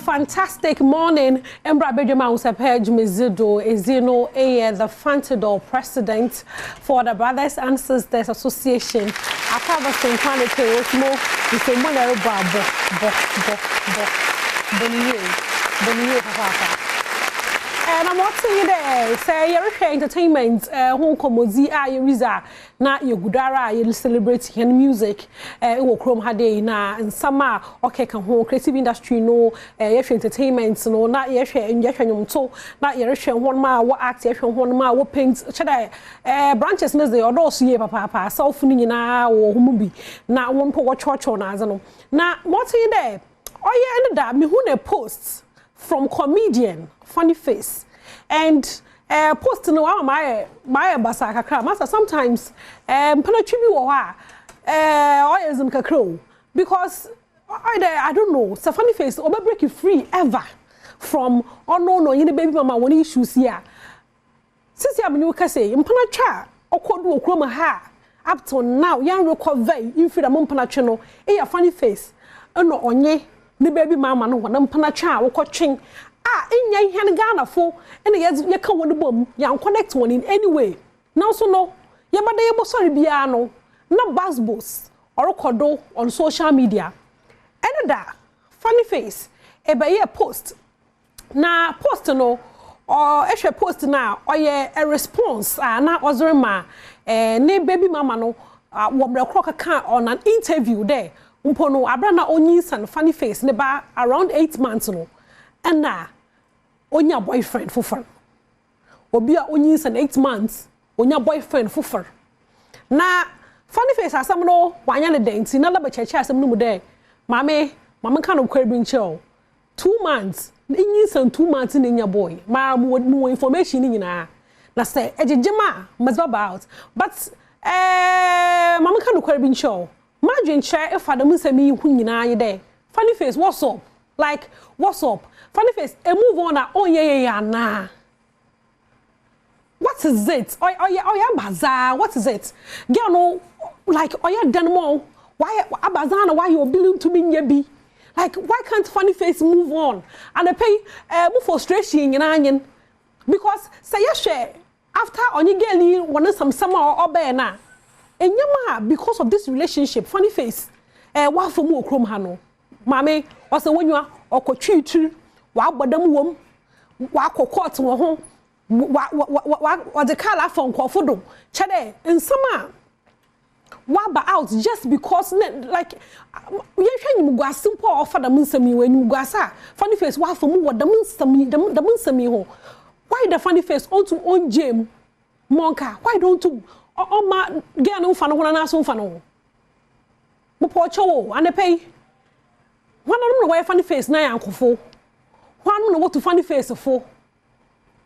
fantastic morning. Badwam Ahosepe Mezido is the Fantador president for the Brothers and Sisters Association. I have a same kind of pay more the same money and I'm watching you there. Say you're entertainment, home comozi, Yuriza, na Yogudara, you celebrate music, Chrome Hade, na and summer, okay, can home creative industry, no, entertainment, no, not yeshan, so not yeshan one mile, what act, yeshan one mile, what paints, branches, no, they are also ye papa, self na or movie, not one poor church on Azano. Now, what's you there? Oh, yeah, ended up me who posts from comedian Funny Face and post no my basaka kra master sometimes penetrate or is in kakro because I don't know so Funny Face or break you free ever from no you baby mama one issues here since you am say impenetra or kodu okroma ha up to now yan recover in free am penetra no Funny Face no onye ni baby mama no wana penetra wo kotwen in yan Ghana for and you can one bomb, you connect one in any way. Now, so no, you but they able sorry biano, not buzz boss or kodo on social media. And that Funny Face, a post. Now, post no, or extra post now, or a response, now Ozrema, ne baby mama no, wobble crock account on an interview there. Umpono, Abrana Onyis and Funny Face, neba around 8 months no. And now, on your boyfriend for fun. Obia only 8 months on your boyfriend for fun. Now, Funny Face has some no one dance in another church has some no day. Mamma kind of craving show. 2 months, in 2 months in your boy. Ma'am would more information in her. Now say, Ejima must about. But Mamma kind of craving show. Margin share if I don't say me who you are there. Funny Face, what's up? Like, what's up? Funny Face, a move on. Oh yeah, nah. What is it? Oh yeah, bazaar. What is it? Girl, no, like oh yeah, done more. Why a bazaar? Why you're billing to me, yebi? Like, why can't Funny Face move on? And I pay move frustration in onion because say you share after on you girl want some summer or na. And yama because of this relationship, Funny Face. What for more chrome hano? Mame, also when you are or coach wa bodam wom wa kokot wo ho wa the car phone kofodo chede nsama wa ba out just because like we hwanyim gwa simple offer da nsami we nyim gwa sa Funny Face wa for mu wodam nsami ho why the Funny Face on jam monka why don't you ma get no fa no na so fa no mo po chowo ane pay one no why Funny Face na yankofo one no what to Funny Face for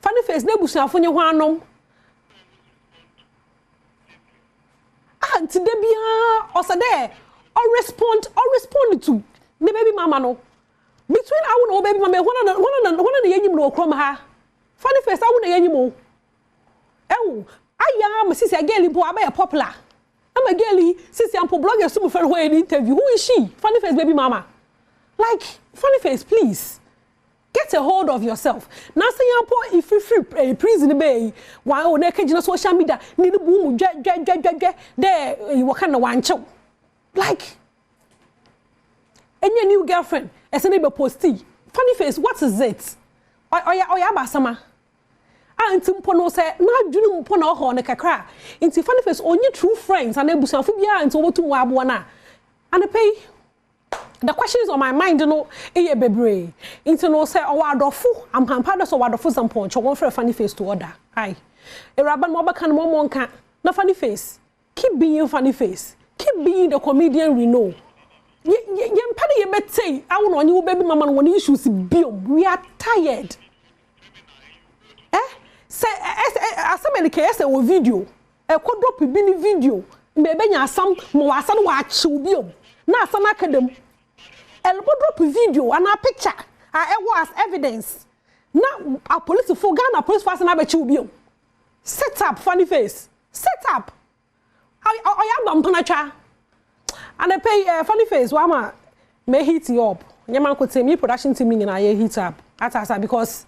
Funny Face na busuafo nye hwanom today bia osade or respond to the baby mama no between I no baby mama one na yanyim no okrom ha Funny Face I wona yanyim o aya me sisi ageli bo aba popular am ageli sisi ampo blogger so mo fer ho any interview who is she Funny Face baby mama like Funny Face please get a hold of yourself. Now say you if you free prison bay while na kagina social media ni the boom there you kind of one chow. Like and your new girlfriend as a neighbor posty. Funny Face, what is it? Oya basama. Anti mpono say na dwunu mpono ho ne kakra. Inti Funny Face only true friends and ebusuafo bia nti obotu mo abo na. And pay the questions on my mind, you know, bebre. Into no say, oh, wadofu. I'm hampado so wadofu zampon. Chowon for a Funny Face to order. Aye. A rabban moba can one can. No Funny Face. Keep being Funny Face. Keep being the comedian we know. Yempani ye bet say, I want you baby mama when issues biom. We are tired. Say as many case a video. A could drop a bini video. Maybe some more asan watch biom. Na some academ. Elbow drop a video and a picture. I was evidence. Now a police for Ghana police person have a chubio. Set up Funny Face. Set up. I am Panacha. And I pay Funny Face, Wama may hit you up. nyama ko team production team ni na ye hit up atasa because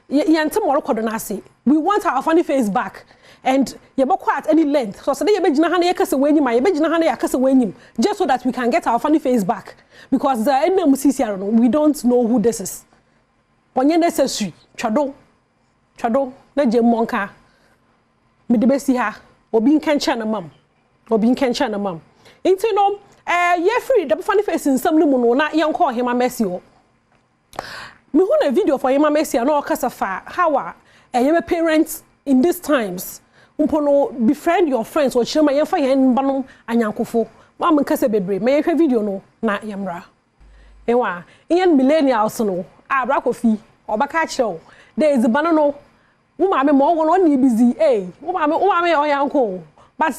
yentem wo record na ase we want our funny face back and ye be at any length so say ye be gina ha na ye kase wenyim ye be gina ha na ye kase wenyim just so that we can get our funny face back because the enam CCR no we don't know who this is onye necessary twado na je monka me de be si ha obi nkencha na mam inti no ye free the funny face in some no mu na ye nko hima mercy o me hu na video for hima mercy na o kasa fa how your parents in these times umpono befriend your friends or chema ye fa ye banom anyankofo ma me kasa bebre me ye hwe video no na yemra ewa yen millennials no abra kofi obaka kire there is banano umame mo wo no ni busy umame oyanko but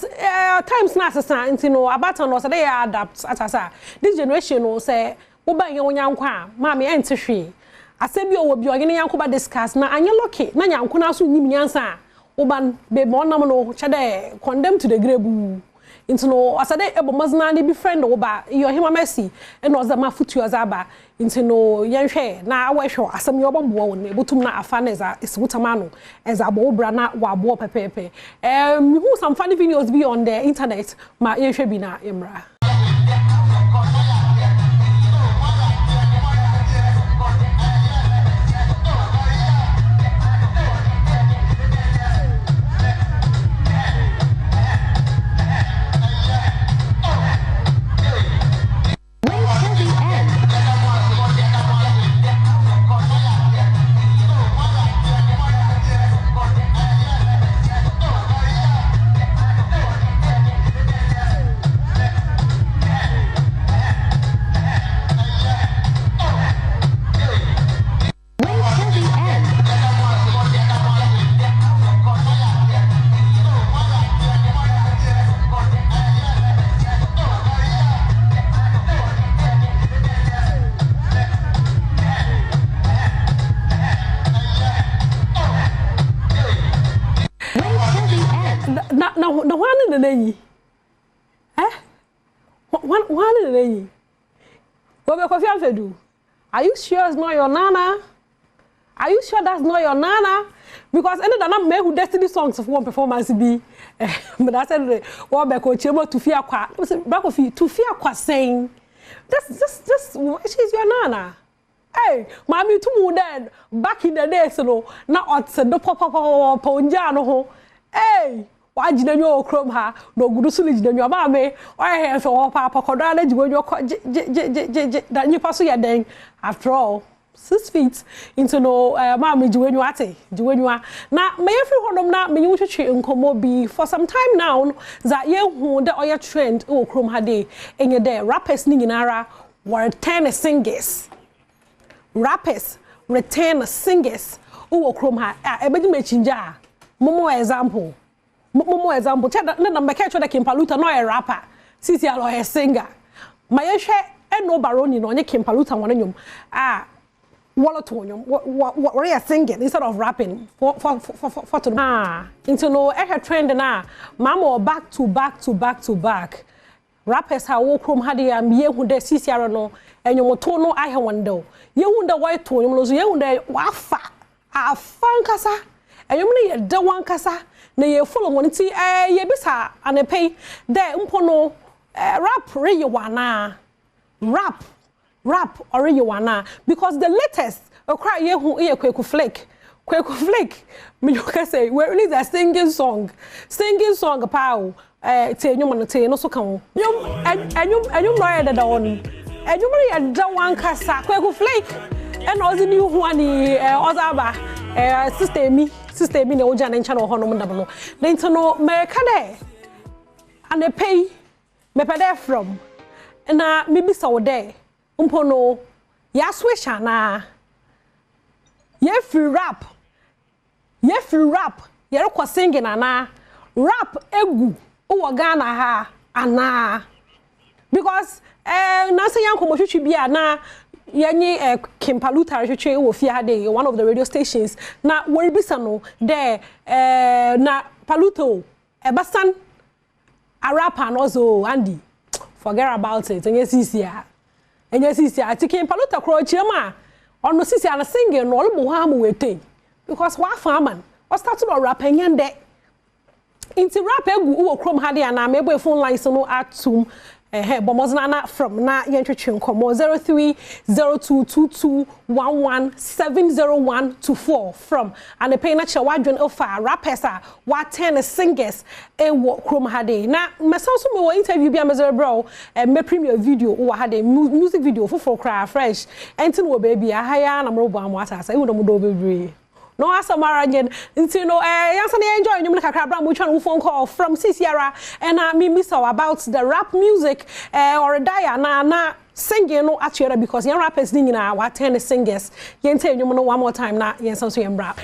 times na asesa nti no abata no say they adapt atasa this generation no say wo ban ye onyanko a ma me ente hwe asebi owo bi ogene yanko ba discuss na anye lucky na nyanko na so nyim nyansa wo ban be mo nam no chede condemn to the grave into no asade ebo mazna ni be friend wo ba your hima mercy and was ma futu azaba into no yenhwe na awehwe asem yo bombo wo ne botum na afa na eza isbutama no eza bo bra na wa bo pepepe who some funny videos be on the internet ma yenhwe bi na emra na one in the name one in the name what be coffee and do are you sure it's not your nana are you sure that's not your nana because any that me who destiny songs of one performance be but I said what be ko chemo to fear kwa back of to fear kwa saying this she's your nana hey mommy to mu then back in the days no na ot do pop onja no ho hey wajina nyo okrom ha no gudusu ni jina nyo ma me oye he so papa kodo na jiwo nyo da nyipa so ya den after all 6 feet into no ma me jiwo nyo ate jiwo nyo na me yefri hodom na me nyu twetwe nkomo bi for some time now za ye hu the oye trend okrom ha dey enye there rappers ni nyinara return singers rappers return singers okrom ha ebedi me chinja momo example na make sure that Kimpaluta no a rapper sisi alo a singer ma ye hwe eno baroni no onye Kimpaluta won nyom wallet won what are singing instead of rapping for to into no a trend na mama back to back rappers ha wo krom hade am ye hu de sisi aro no enyom to no ahe wonde ye hu de white to nyom no so ye hu de wafa afankasa enyom ne ye de wankasa na ye follow one ti ye bisa anepe there mpono rap re ye wana rap or ye wana because the latest okra ye hu ye kweku flake me you can say we release a singing song pao te nyum no te no so kan enyum no ye da on enyum ye da wan kasa kweku flake and ozi ni hu ani ozaba sister mi na oja na ncha no ho no ndabo no then no me ka de and pay me pay from na me bi so there umpo no ya switch na ye free rap ye rekọ singing na rap egu o Ghana ha ana because na say yanko mo hwehwe bia na yenye Kimpaluta hwehwe wo fi ha dey one of the radio stations na woribisa no there na Paluto ebasan a rapper no so Andy forget about it enye sisia and yes sisi atike palota kro chiema ono sisi ana singing no olbo ha mo wete because wa farman o start to rap nyande inti rap egu wo krom ha de ana mebo phone line so no atum bomozna from na yentwetwe nkomo 030222117012 from and the pay na che wadwen ofa rappers a wa 10 singers e wo krom ha de na mesanso me wo interview bi amazere bro me premiere video wo ha de music video for cry fresh entin wo baby ahaya na mo bo amwata sa e wo do mo do bebre no asamara again until no yansani enjoy you kakra bra mo twa phone call from Sisiara and me miss about the rap music or dia na singing no actually because young rappers ding na wa 10 singers yen tell you no one more time na yen so yen rap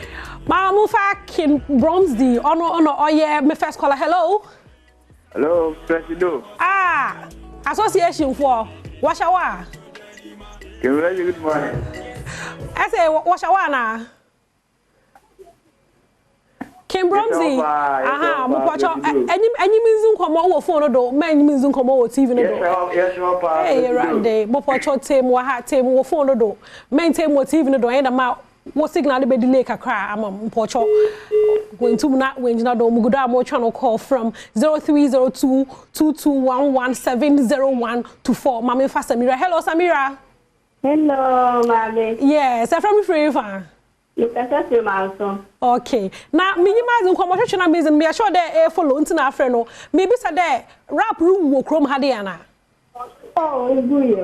ma mo fa King Bromsdy ono oye me first caller hello Presido association for washawa good morning I say washawa na King Bromsdy mo kwacho enyi minzu nkomo wo phone do ma enyi minzu nkomo wo TV no do yes pa hey rande mo kwacho tem wo ha tem wo phone do ma tem wo TV no do enda ma wo signal be delay kakra ama mo kwacho wentum na wenjina do mo gudo mo twa no call from 030222117012 mama fa Samira hello Samira hello mama yes I from free fan okay. Now, minimize nkomo hwehwe na mezen me sure dey follow ntina afre no. Me bi say dey rap room wo krom ha dey ana. Oh, nguye.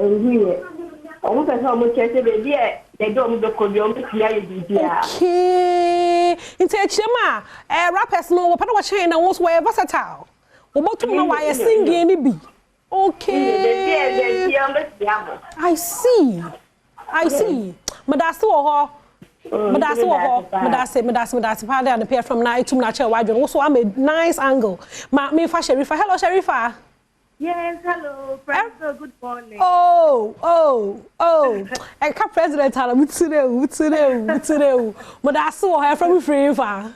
Omo pese omo chese be dey do omo be kobi omo tia ye bibia. Okay. Inte echema rappers no wo pa na wo chen na wo so versatile. Wo botum na wa ye singing ni bi. Okay. I see. Madase wo ho. Madase father and pair from night to natural wide also I'm a nice angle. Me fa Sherifa. Hello Sherifa. Yes, hello. President, good morning. Oh. I can't president today. Madase wo from Sherifa.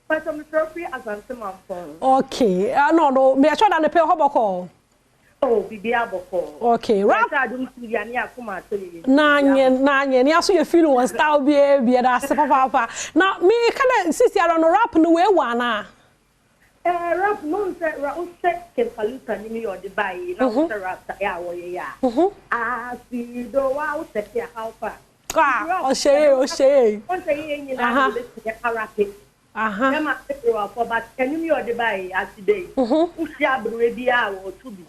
But I'm free as I'm phone. Okay. No. Me I try and pay hoboko. Oh, bibia boko. Okay, rap. Na nye aso ye feel one style bia da se papa. Now me kana sisi ara no rap no we wana. Rap no se ke paluta ni mi odi bai na se rap ya wo ye ya. Si do wa o se ke alpha. O shey. On say ye ni na be se karate. Nema se wa for but can you odi bai as today. Usi abru bia wo tubi.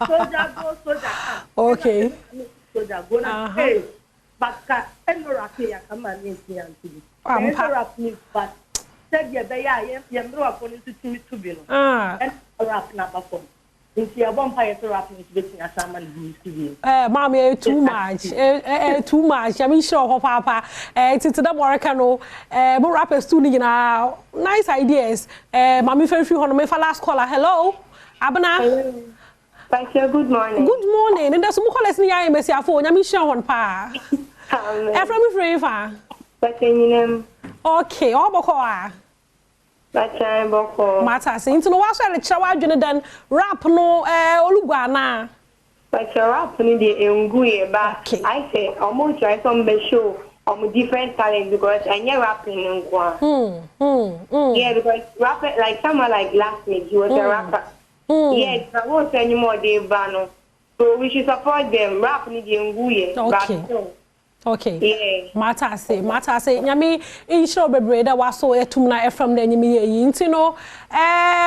Soldier come. Okay. Soldier go na hey. But rap here come and see anti. Rap me but said ye be ya mro upon to be no. And rap na perform. Inti a vampire rap me betting as someone who studio. Mommy too much. Too much. I mean sure papa. It's to the Morocco more rappers too na nice ideas. Mommy very few on me for last caller. Hello. Abana. Hello. Thank you. Good morning. Good morning. And that's some callers ni ya emesi afo. Nyami share on pa. From free fa. Okay. Oboko a. Boko. Mata say into no wa so le kira wa dwene dan rap no olugwa na. Rap ni dey nguye ba. Okay. I say almost try some be show different talent because I never rapping ngwa. Yeah, because rap like someone like last week he was a rapper. Yes, I won't say anymore they ban. So we should support them. Rap ni dey nguye. Okay. Yeah. Mata say nyame insure bebre da waso etum na from the nyame yi nti no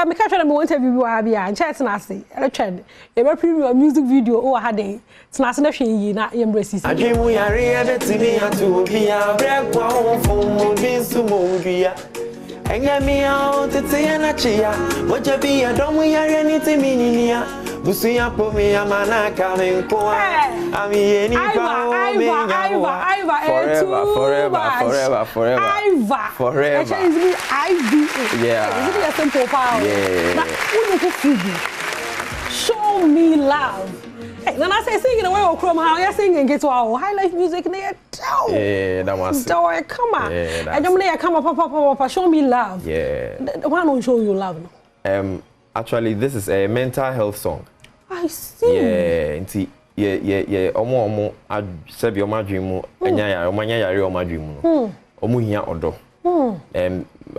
me ka twere me interview bi wa bia chat na say e twed e be premiere music video o ha dey tna se na hwe yi na ye mbresi adwemu yare ya betimi atu bia brekwa ho fo bi sumo bia enyame ya tete ya na chia woja bi ya domu yare ni timininia busu ya pomi ya manaka menkoa ami yeni pa o forever yeah is it a simple power yeah show me love. Hey, when I say singing away or chrome how you singing get to our high life music there. Yeah, that was it. Come on. And I'm like come up papa show me love. Yeah. Why don't show you love no? Actually this is a mental health song. I see. Yeah, omo sebi omo adwemu anya ya omo anya yare omo adwemu no omo hia odo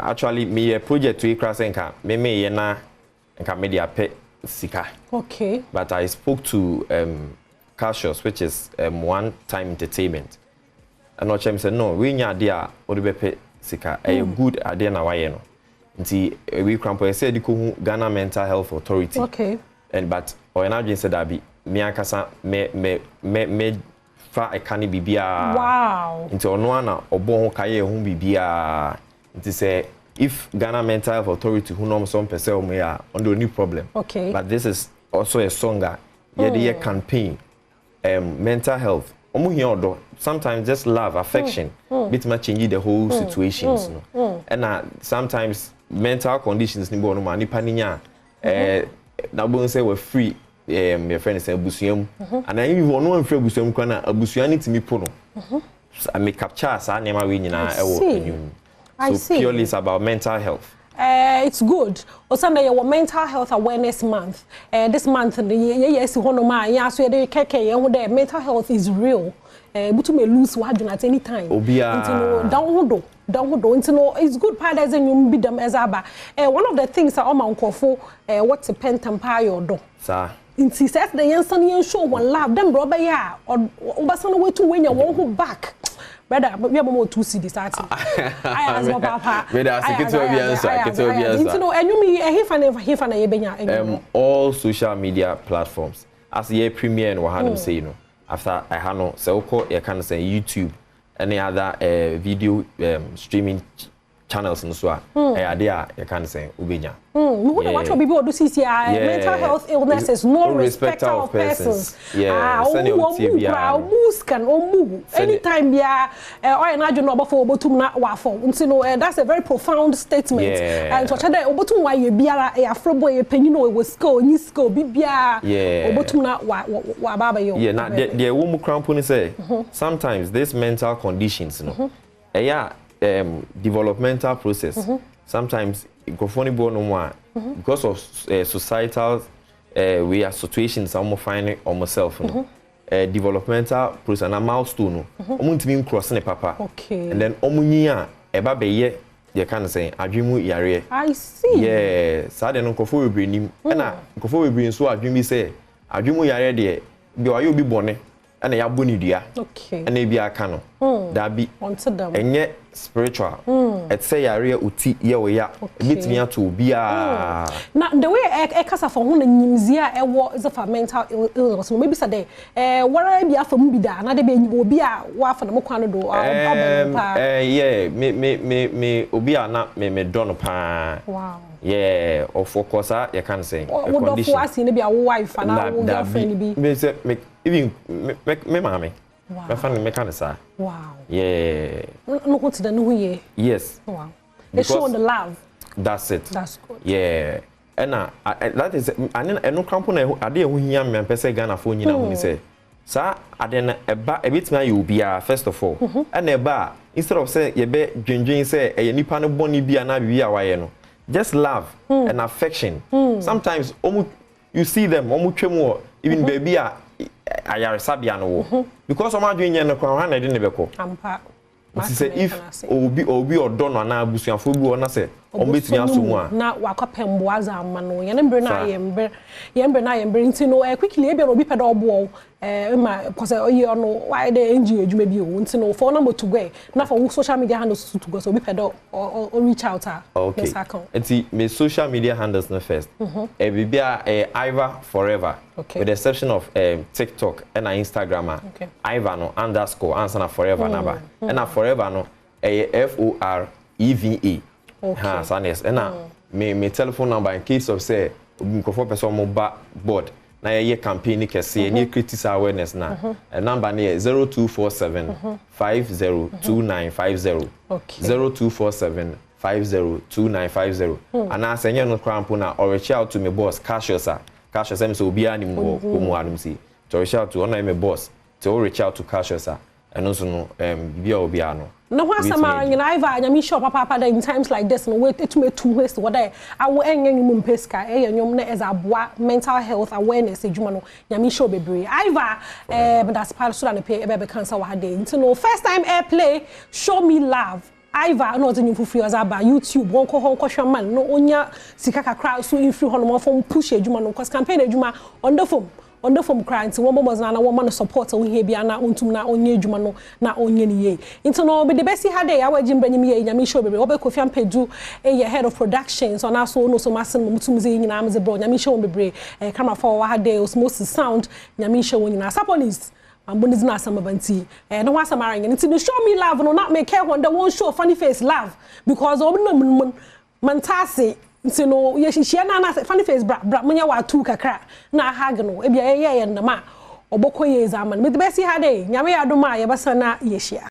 actually me project we krasenka me ye na nka media pe sika. Okay. But I spoke to Cassius, which is one time entertainment. And no chem said no, we nya dia odebepe sika a good idea na waye no. Nti we crampo said ko Ghana Mental Health Authority. Okay. And but Oyenadwin said that me akasa me fa e kan bibia. Wow. Nti ono ana obo ho kaye ho bibia. Nti say if Ghana Mental Health Authority who know some person me a on the new problem. Okay. But this is also a song that the campaign mental health. Sometimes just love, affection, bit much change the whole situations. And sometimes mental conditions ni bo no ma nipa ninya na bo say we free your friend say abusuam and then you no free abusuam kwa na abusuan ni timi po no. I make capture sa na ma we nyina e wo enyum. So purely it's about mental health. It's good. Osanda your mental health awareness month. This month yes honoma ya so dey keke ye ho dey mental health is real. But you may lose wadun at any time. Obia down it's good part as you be them as aba. One of the things that oma nkofo what's a pen tampayo do. Sir. Inti says the yansan show one love them brother ya or obasana way to win your one back. Brother, we have more 2 CDs starting. I ask my papa. All social media platforms. As ye premiere and what say, you know, after I had no so called you can say YouTube, any other video streaming channels and so on. There you can say Ubenya. What will people do see mental health illnesses, no respect of persons. Yeah, anytime that's a very profound statement. And so why you be a boy you know it was school bibia yeah, now the woman crampon say sometimes these mental conditions, you know, developmental process. Sometimes because of societal we are situations I'm finding on myself, you know, developmental process and a milestone. Crossing papa. Okay. And then omunya eba beye you can say adwimu yare. I see. Yeah, so then nkofo we bring him. Na nkofo we bring so adwimi say adwimu yare de be wa you be bone na ya boni dua. Okay. Na e bi aka no. Da bi. Wanted them. Enye spiritual. It's say yare uti ye we ya. Bitimi ato bia. Now the way e kasa for ho na nyimzia e wo is for mental illness. Maybe say dey wara bia fa mu bi da na de be obi a wa fa na mo kwano do yeah me obi a na me don pa. Wow. Yeah, of course you can say what do for see na bia wo wife na wo girlfriend bi. Me say even me mama. Wow. My family make say. Wow. Yeah. No go to the new year. Yes. Wow. They show the love. That's it. That's good. Yeah. And that is no company ade ho hia me pese Ghana fo nyina ho ni say. Sa ade na eba ebitima you be first of all. And eba instead of say ye be dwendwen say e nipa no boni bia na bia waye no. Just love and affection. Sometimes you see them twemu even baby ayare sabia no because oma dwen no kwa na de ne beko ampa say if obi odo no na abusuafo bi wona say ombetumi asomu a na wakopembo azama no ye nembre na yembre ntino quickly e be obi peda obo ma because oyi ono why the NGO adwuma bi o ntino for number to go na for social media handles to go so obi peda or reach out okay enti me social media handles no first e bibia Iva forever with the exception of TikTok and Instagram Iva no _ answer forever number and forever no FOREVA. Ha sanes na me telephone number in case of say nkofo person mo ba board na ye campaign kese ni critical awareness na number na 0247 502950 0247 502950 and as enye no crampo na or reach out to me boss Cassius me so obi ani mo mu anum si to reach out to one my boss to reach out to Cassius eno so no bibia obia no no wa samara nyina Iva nyame shop papa in times like this no wait to me two waste what I wo enyen mu mpeska nyom na as aboa mental health awareness ejuma no nyame shop bebre Iva but that's part so na pay be cancer wa hade nti no first time airplay show me love Iva no zenyu fufu azaba YouTube won ko hon ko hwaman no onya sika kakra so infri hono mo fom push ejuma no cause campaign ejuma on the phone crying to one was na woman support we here bia na ontum na onye adwuma no na onye ni ye into no be the best had dey awa jimbanyim ye nyame show bebe obe Kofi Ampedu ye head of production so na so no so masen mutum ze nyina am ze bro nyame show bebe camera for wa had dey osmosis sound nyame show nyina saponis amboniz na samabanti no wa samara into the show me love no not make care when they won't show funny face love because obi mantase nti no ye hihia na funny face bra munya wa tu kakra na hag no e bia ye ndama obokọ ye zaman me the best ha dey nyame ya adoma ye basa na ye hia